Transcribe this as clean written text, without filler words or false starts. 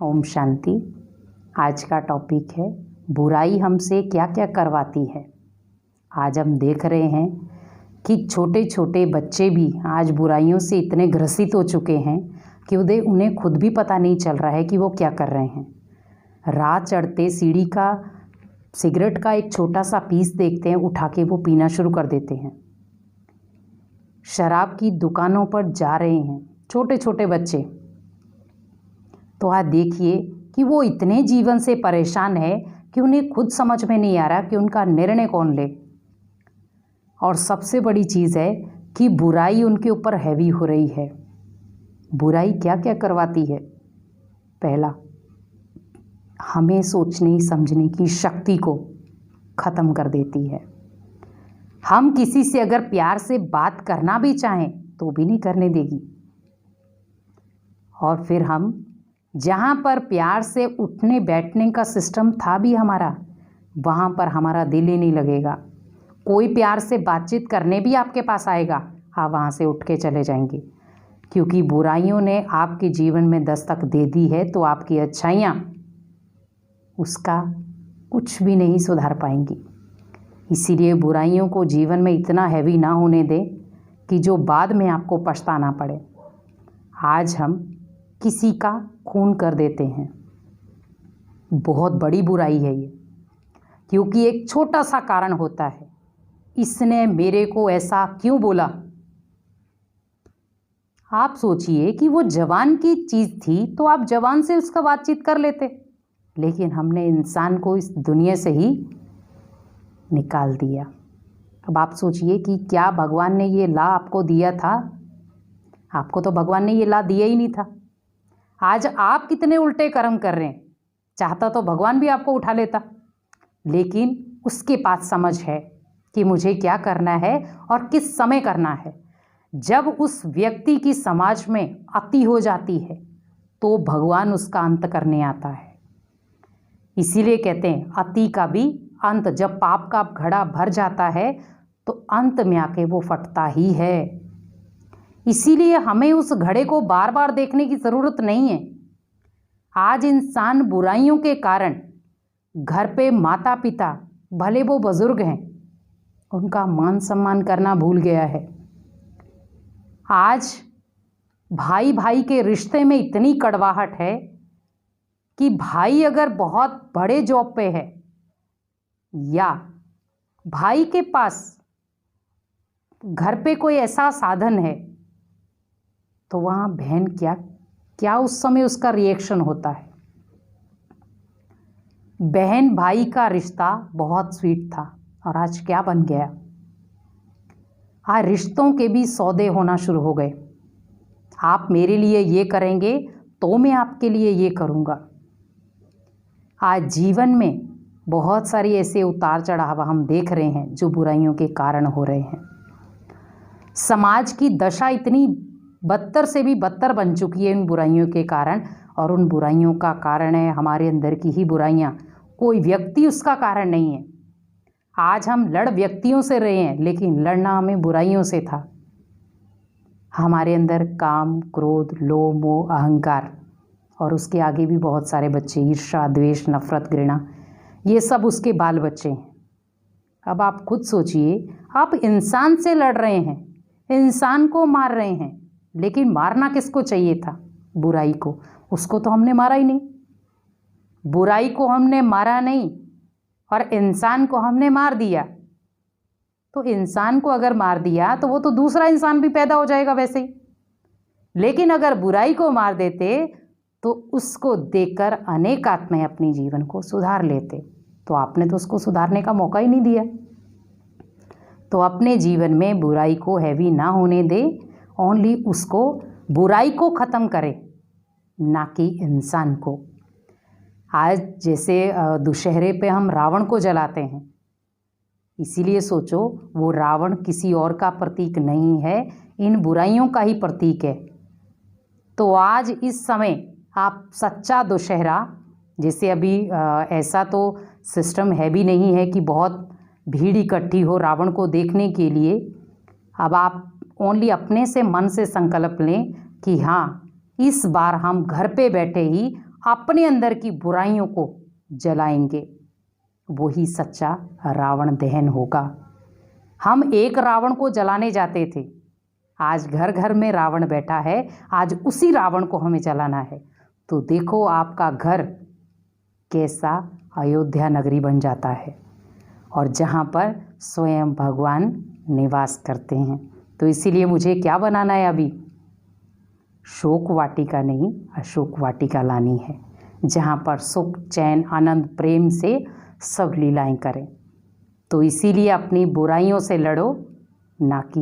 ओम शांति। आज का टॉपिक है बुराई हमसे क्या क्या करवाती है। आज हम देख रहे हैं कि छोटे छोटे बच्चे भी आज बुराइयों से इतने ग्रसित हो चुके हैं कि उन्हें खुद भी पता नहीं चल रहा है कि वो क्या कर रहे हैं। राह चढ़ते सीढ़ी का सिगरेट का एक छोटा सा पीस देखते हैं, उठा के वो पीना शुरू कर देते हैं। शराब की दुकानों पर जा रहे हैं छोटे छोटे बच्चे, तो आज देखिए कि वो इतने जीवन से परेशान है कि उन्हें खुद समझ में नहीं आ रहा कि उनका निर्णय कौन ले। और सबसे बड़ी चीज़ है कि बुराई उनके ऊपर हैवी हो रही है। बुराई क्या क्या करवाती है। पहला, हमें सोचने समझने की शक्ति को ख़त्म कर देती है। हम किसी से अगर प्यार से बात करना भी चाहें तो भी नहीं करने देगी। और फिर हम जहाँ पर प्यार से उठने बैठने का सिस्टम था भी हमारा, वहाँ पर हमारा दिल ही नहीं लगेगा। कोई प्यार से बातचीत करने भी आपके पास आएगा, आप वहाँ से उठ के चले जाएंगे, क्योंकि बुराइयों ने आपके जीवन में दस्तक दे दी है। तो आपकी अच्छाइयाँ उसका कुछ भी नहीं सुधार पाएंगी। इसीलिए बुराइयों को जीवन में इतना हैवी ना होने दें कि जो बाद में आपको पछताना पड़े। आज हम किसी का खून कर देते हैं, बहुत बड़ी बुराई है ये, क्योंकि एक छोटा सा कारण होता है, इसने मेरे को ऐसा क्यों बोला। आप सोचिए कि वो जवान की चीज़ थी तो आप जवान से उसका बातचीत कर लेते, लेकिन हमने इंसान को इस दुनिया से ही निकाल दिया। अब आप सोचिए कि क्या भगवान ने ये ला आपको दिया था? आपको तो भगवान ने ये ला दिया ही नहीं था। आज आप कितने उल्टे कर्म कर रहे हैं। चाहता तो भगवान भी आपको उठा लेता, लेकिन उसके पास समझ है कि मुझे क्या करना है और किस समय करना है। जब उस व्यक्ति की समाज में अति हो जाती है तो भगवान उसका अंत करने आता है। इसीलिए कहते हैं अति का भी अंत। जब पाप का घड़ा भर जाता है तो अंत में आके वो फटता ही है। इसीलिए हमें उस घड़े को बार बार देखने की ज़रूरत नहीं है। आज इंसान बुराइयों के कारण घर पे माता पिता, भले वो बुजुर्ग हैं, उनका मान सम्मान करना भूल गया है। आज भाई भाई के रिश्ते में इतनी कड़वाहट है कि भाई अगर बहुत बड़े जॉब पे है या भाई के पास घर पे कोई ऐसा साधन है, तो वहाँ बहन क्या उस समय उसका रिएक्शन होता है। बहन भाई का रिश्ता बहुत स्वीट था और आज क्या बन गया। आज रिश्तों के भी सौदे होना शुरू हो गए। आप मेरे लिए ये करेंगे तो मैं आपके लिए ये करूँगा। आज जीवन में बहुत सारी ऐसे उतार चढ़ाव हम देख रहे हैं जो बुराइयों के कारण हो रहे हैं। समाज की दशा इतनी बदतर से भी बदतर बन चुकी है इन बुराइयों के कारण, और उन बुराइयों का कारण है हमारे अंदर की ही बुराइयां। कोई व्यक्ति उसका कारण नहीं है। आज हम लड़ व्यक्तियों से रहे हैं, लेकिन लड़ना हमें बुराइयों से था। हमारे अंदर काम, क्रोध, लोभ, मोह, अहंकार, और उसके आगे भी बहुत सारे बच्चे, ईर्ष्या, द्वेष, नफरत, घृणा, ये सब उसके बाल बच्चे हैं। अब आप खुद सोचिए, आप इंसान से लड़ रहे हैं, इंसान को मार रहे हैं, लेकिन मारना किसको चाहिए था? बुराई को। उसको तो हमने मारा ही नहीं। बुराई को हमने मारा नहीं और इंसान को हमने मार दिया। तो इंसान को अगर मार दिया तो वो तो दूसरा इंसान भी पैदा हो जाएगा वैसे ही। लेकिन अगर बुराई को मार देते तो उसको देखकर अनेक आत्माएं अपने जीवन को सुधार लेते। तो आपने तो उसको सुधारने का मौका ही नहीं दिया। तो अपने जीवन में बुराई को हैवी ना होने दे, ओनली उसको, बुराई को ख़त्म करे, ना कि इंसान को। आज जैसे दुशहरे पे हम रावण को जलाते हैं, इसीलिए सोचो वो रावण किसी और का प्रतीक नहीं है, इन बुराइयों का ही प्रतीक है। तो आज इस समय आप सच्चा दुशहरा, जैसे अभी ऐसा तो सिस्टम है भी नहीं है कि बहुत भीड़ इकट्ठी हो रावण को देखने के लिए। अब आप ओनली अपने से मन से संकल्प लें कि हाँ, इस बार हम घर पे बैठे ही अपने अंदर की बुराइयों को जलाएंगे, वही सच्चा रावण दहन होगा। हम एक रावण को जलाने जाते थे, आज घर घर में रावण बैठा है, आज उसी रावण को हमें जलाना है। तो देखो आपका घर कैसा अयोध्या नगरी बन जाता है, और जहाँ पर स्वयं भगवान निवास करते हैं। तो इसीलिए मुझे क्या बनाना है अभी? शोक वाटिका नहीं, अशोक वाटिका लानी है, जहाँ पर सुख, चैन, आनंद, प्रेम से सब लीलाएं करें। तो इसीलिए अपनी बुराइयों से लड़ो, ना कि